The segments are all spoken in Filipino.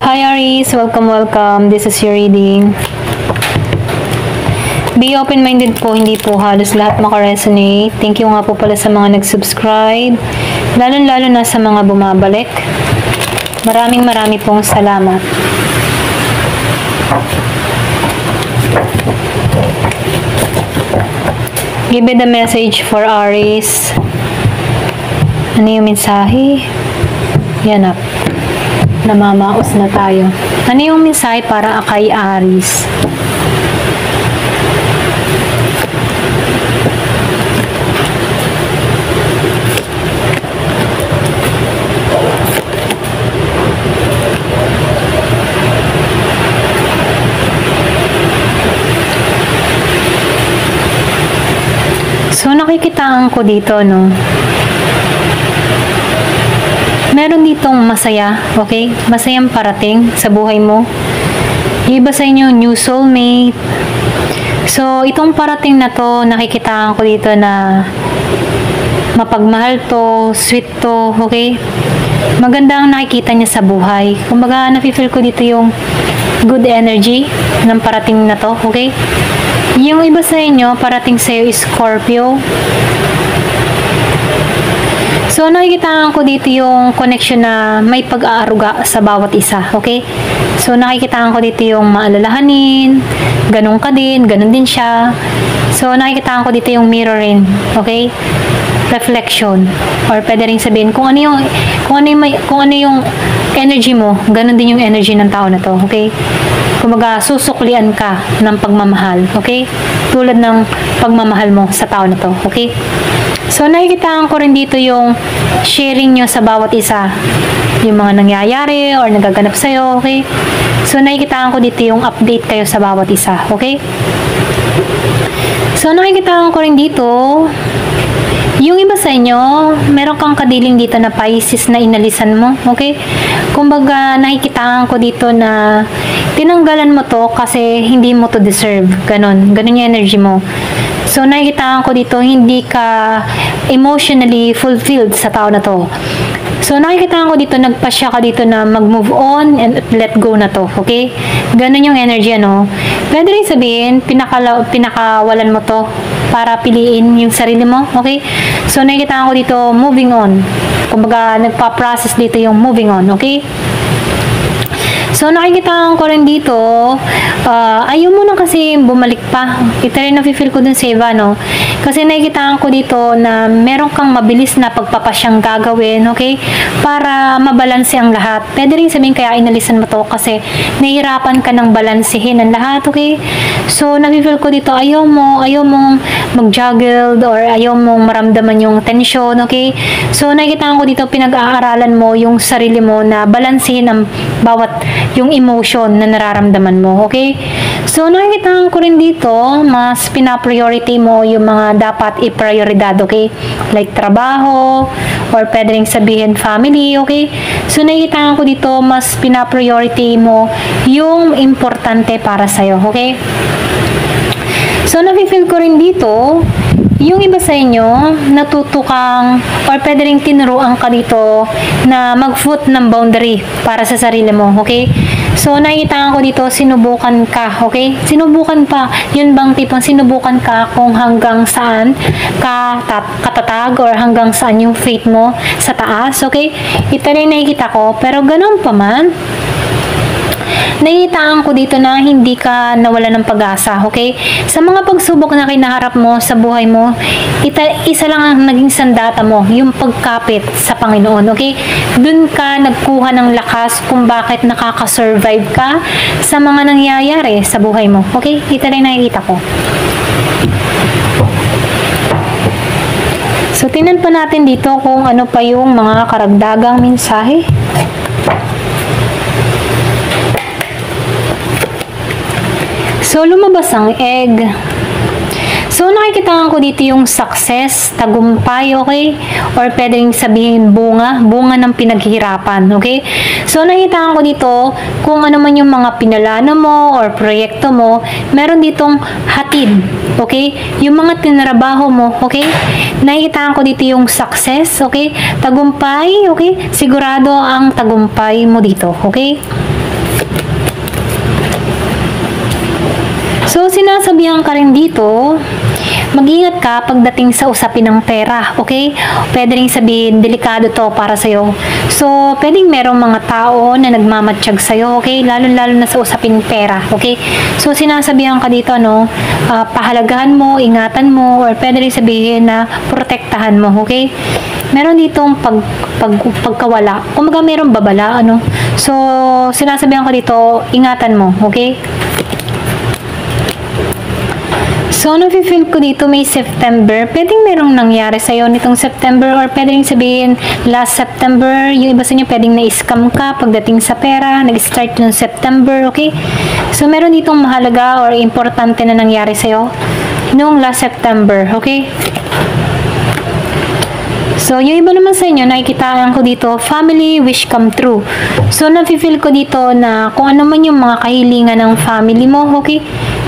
Hi Aries, welcome. This is your reading. Be open-minded po, hindi po halos lahat makaresonate. Thank you nga po pala sa mga nag-subscribe, lalo na sa mga bumabalik. Maraming pong salamat. Give me the message for Aries. Ano yung mensahe? Yan up. Namamaos na tayo. Ano yung mensahe para kay Aries? So, nakikitaan ko dito, no? Meron ditong masaya, okay? Masayang parating sa buhay mo. Yung iba sa inyo, new soulmate. So, itong parating na to, nakikitaan ko dito na mapagmahal to, sweet to, okay? Maganda ang nakikita niya sa buhay. Kumbaga, nafe-feel ko dito yung good energy ng parating na to, okay? Yung iba sa inyo, parating sa'yo is Scorpio. So, nakikita ko dito yung connection na may pag-aaruga sa bawat isa, okay? So, nakikita ko dito yung maalalahanin, ganun ka din, ganun din siya. So, nakikita ko dito yung mirroring, okay? Reflection. Or pwede rin sabihin, kung ano yung energy mo, ganun din yung energy ng tao na to, okay? Kumaga, susuklian ka ng pagmamahal, okay? Tulad ng pagmamahal mo sa tao na to, okay? So, nakikita ko rin dito yung sharing nyo sa bawat isa. Yung mga nangyayari or nagaganap sa'yo, okay? So, nakikita ko dito yung update kayo sa bawat isa, okay? So, nakikita ko rin dito, yung iba sa inyo, meron kang kadiling dito na Pisces na inalisan mo, okay? Kumbaga, nakikita ko dito na tinanggalan mo to kasi hindi mo to deserve. Ganon yung energy mo. So, nakikita ko dito, hindi ka emotionally fulfilled sa tao na to. So, nakikita ko dito, nagpasya ka dito na mag-move on and let go na to, okay? Ganun yung energy, ano? Pwede rin sabihin, pinakawalan mo to para piliin yung sarili mo, okay? So, nakikita ko dito, moving on. Kumbaga, nagpa-process dito yung moving on, okay? So, nakikita ko rin dito, ayaw mo na kasi bumalik pa. Ito rin nafe-feel ko dun sa iba, no? Kasi nakikita ko dito na meron kang mabilis na pagpapasyang gagawin, okay? Para mabalanse ang lahat. Pwede rin sabihin kaya inalisan mo to kasi nahihirapan ka ng balansehin ang lahat, okay? So, nafe-feel ko dito, ayaw mong mag-juggle or ayaw mong maramdaman yung tension, okay? So, nakikita ko dito, pinag-aaralan mo yung sarili mo na balansehin ang bawat yung emotion na nararamdaman mo, okay? So, nakikita ko rin dito, mas pina-priority mo yung mga dapat i-prioridad, okay? Like trabaho, or pwede rin sabihin family, okay? So, nakikita ko dito, mas pina-priority mo yung importante para sa'yo, okay? So, nafe-feel ko rin dito, yung iba sa inyo, natuto kang, or pwede rin tinuruan ka dito na mag-foot ng boundary para sa sarili mo, okay? So, nakikita ko dito, sinubukan ka, okay? Sinubukan pa, yun bang tipong sinubukan ka kung hanggang saan ka katatag or hanggang saan yung faith mo sa taas, okay? Ito rin nakikita ko, pero ganun pa man, nakikitaan ko dito na hindi ka nawala ng pag-asa, okay? Sa mga pagsubok na kinaharap mo sa buhay mo, isa lang ang naging sandata mo, yung pagkapit sa Panginoon, okay? Dun ka nagkuha ng lakas kung bakit nakaka-survive ka sa mga nangyayari sa buhay mo, okay? Ito rin nakikita ko. So, tingnan pa natin dito kung ano pa yung mga karagdagang mensahe. So, lumabas ang egg. So, nakikita ko dito yung success, tagumpay, okay? Or pwedeng sabihin bunga ng pinaghihirapan, okay? So, nakikita ko dito kung ano man yung mga pinalano mo or proyekto mo, meron ditong hatid, okay? Yung mga tinrabaho mo, okay? Nakikita ko dito yung success, okay? Tagumpay, okay? Sigurado ang tagumpay mo dito, okay? So, sinasabihan ka rin dito, mag-ingat ka pagdating sa usapin ng pera, okay? Pwede rin sabihin, delikado to para sa'yo. So, pwedeng merong mga tao na nagmamatsyag sa'yo, okay? Lalo-lalo na sa usapin pera, okay? So, sinasabihan ka dito, no? Pahalagahan mo, ingatan mo, or pwede rin sabihin na protektahan mo, okay? Meron ditong pagkawala. Kumaga merong babala, ano? So, sinasabihan ko dito, ingatan mo, okay? So, nafe-feel ko dito may September. Pwedeng merong nangyari sa'yo nitong September, or pwedeng sabihin last September. Yung iba sa inyo pwedeng na-scam ka pagdating sa pera. Nag-start yung September, okay? So, meron ditong mahalaga or importante na nangyari sa'yo noong last September, okay? So, yung iba naman sa inyo, nakikitaan ko dito, family wish come true. So, nafe-feel ko dito na kung ano man yung mga kahilingan ng family mo, okay?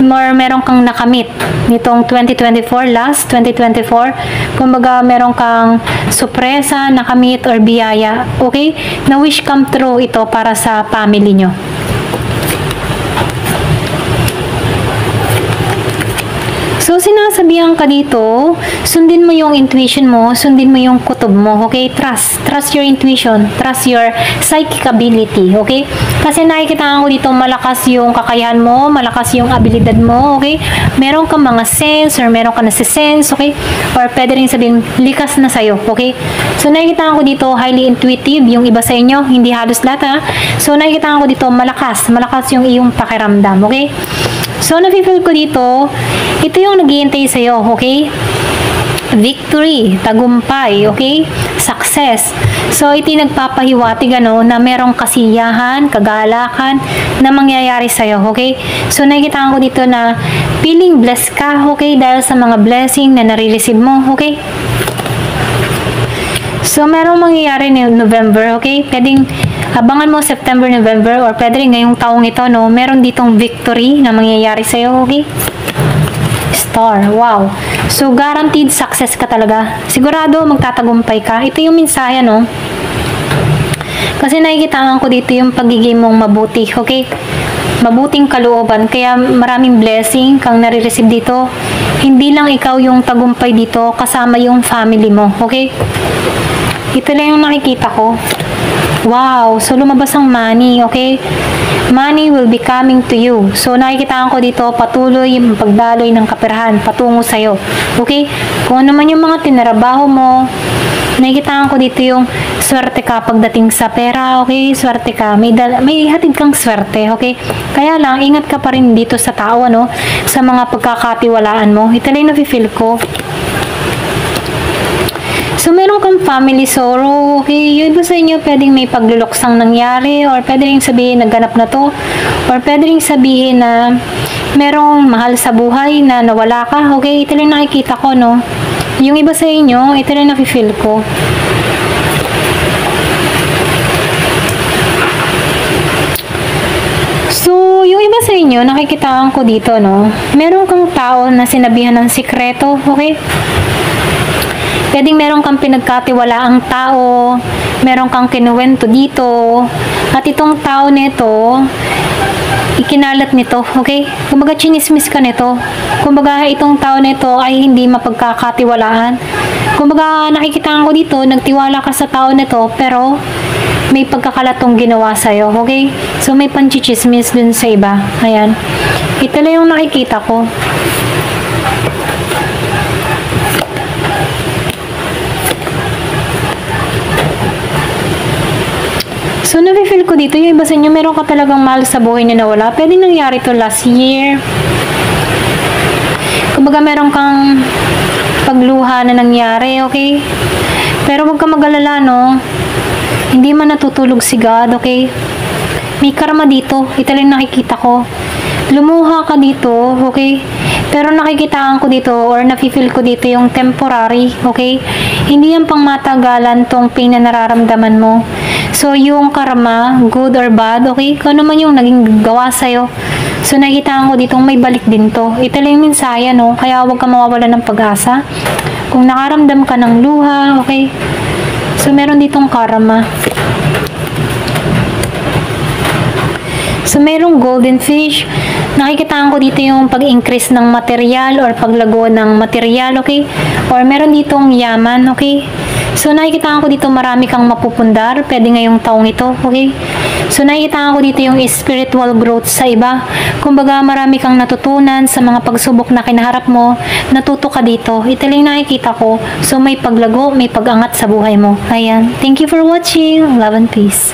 Meron kang nakamit nitong 2024, last 2024. Kumbaga, meron kang sorpresa, nakamit, or biyaya, okay? Na wish come true ito para sa family nyo. So, sinasabihan ka dito, sundin mo yung intuition mo, sundin mo yung kutob mo, okay? Trust your intuition, trust your psychic ability, okay? Kasi nakikita ko dito, malakas yung kakayahan mo, malakas yung abilidad mo, okay? Meron kang mga sense, or meron ka nasi-sense, okay? Or pwede rin sabihin, likas na sa'yo, okay? So, nakikita ko dito, highly intuitive, yung iba sa inyo, hindi halos lahat, ha? So, nakikita ko dito, malakas yung iyong pakiramdam, okay? So, nafe-feel ko dito, ito yung naghihintay sa'yo, okay? Victory, tagumpay, okay? Success. So, ito yung nagpapahiwatig, ano, na merong kasiyahan, kagalakan na mangyayari sa'yo, okay? So, nakikita ko dito na feeling blessed ka, okay? Dahil sa mga blessing na nare-receive mo, okay? So, merong mangyayari ni November, okay? Pwedeng abangan mo September, November, or pwede rin ngayong taong ito, no? Meron ditong victory na mangyayari sa'yo, okay? Star, wow. So, guaranteed success ka talaga. Sigurado, magtatagumpay ka. Ito yung mensahe, no? Kasi nakikitaan ko dito yung pagiging mong mabuti, okay? Mabuting kalooban. Kaya maraming blessing kang nare-receive dito. Hindi lang ikaw yung tagumpay dito, kasama yung family mo, okay? Ito lang yung nakikita ko. Wow, so lumabas ang money, okay? Money will be coming to you. So, nakikitaan ko dito, patuloy yung pagdaloy ng kaperahan patungo sa'yo. Okay? Kung ano man yung mga tinarabaho mo, nakikitaan ko dito yung swerte ka pagdating sa pera, okay? Swerte ka. May hatid kang swerte, okay? Kaya lang, ingat ka pa rin dito sa tao, ano? Sa mga pagkakatiwalaan mo. Ito lang yung nafe-feel ko. So, meron kang family sorrow, okay? Yung iba sa inyo, pwedeng may pagluluksang nangyari, or pwede rin sabihin, nagganap na to, or pwede rin sabihin na merong mahal sa buhay na nawala ka, okay? Ito lang nakikita ko, no? Yung iba sa inyo, ito lang nafe-feel ko. So, yung iba sa inyo, nakikitaan ko dito, no? Meron kang tao na sinabihan ng sikreto, okay? Pwedeng meron kang pinagkatiwalaang tao, meron kang kinuwento dito, at itong tao nito, ikinalat nito, okay? Kumbaga, chinismis ka nito. Kumbaga, itong tao nito ay hindi mapagkakatiwalaan. Kumbaga, nakikita ko dito, nagtiwala ka sa tao nito, pero may pagkakalatong ginawa sa'yo, okay? So, may panchichismis dun sa iba. Ayan. Ito lang yung nakikita ko. So, nafe-feel ko dito, yung iba sa inyo, meron ka talagang mahal sa buhay na nawala. Pwede nangyari to last year. Kumbaga, meron kang pagluha na nangyari, okay? Pero huwag ka mag-alala, no? Hindi man natutulog si God, okay? May karma dito. Ito lang nakikita ko. Lumuha ka dito, okay? Pero nakikitaan ko dito or nafe-feel ko dito yung temporary, okay? Hindi yan pang matagalan tong pain na nararamdaman mo. So, yung karma, good or bad, okay? Kung ano man yung naging gawa sa'yo. So, nakikitaan ko dito may balik din to. Ito lang yung mensaya, no? Kaya huwag ka mawawala ng pag-asa. Kung nakaramdam ka ng luha, okay? So, meron ditong karma. So, mayroong golden fish. Nakikitaan ko dito yung pag-increase ng material or paglago ng material, okay? Or meron ditong yaman, okay? So, nakikitaan ko dito marami kang mapupundar. Pwede ngayong taong ito, okay? So, nakikitaan ko dito yung spiritual growth sa iba. Kumbaga, marami kang natutunan sa mga pagsubok na kinaharap mo. Natuto ka dito. Ito lang nakikita ko. So, may paglago, may pag-angat sa buhay mo. Ayan. Thank you for watching. Love and peace.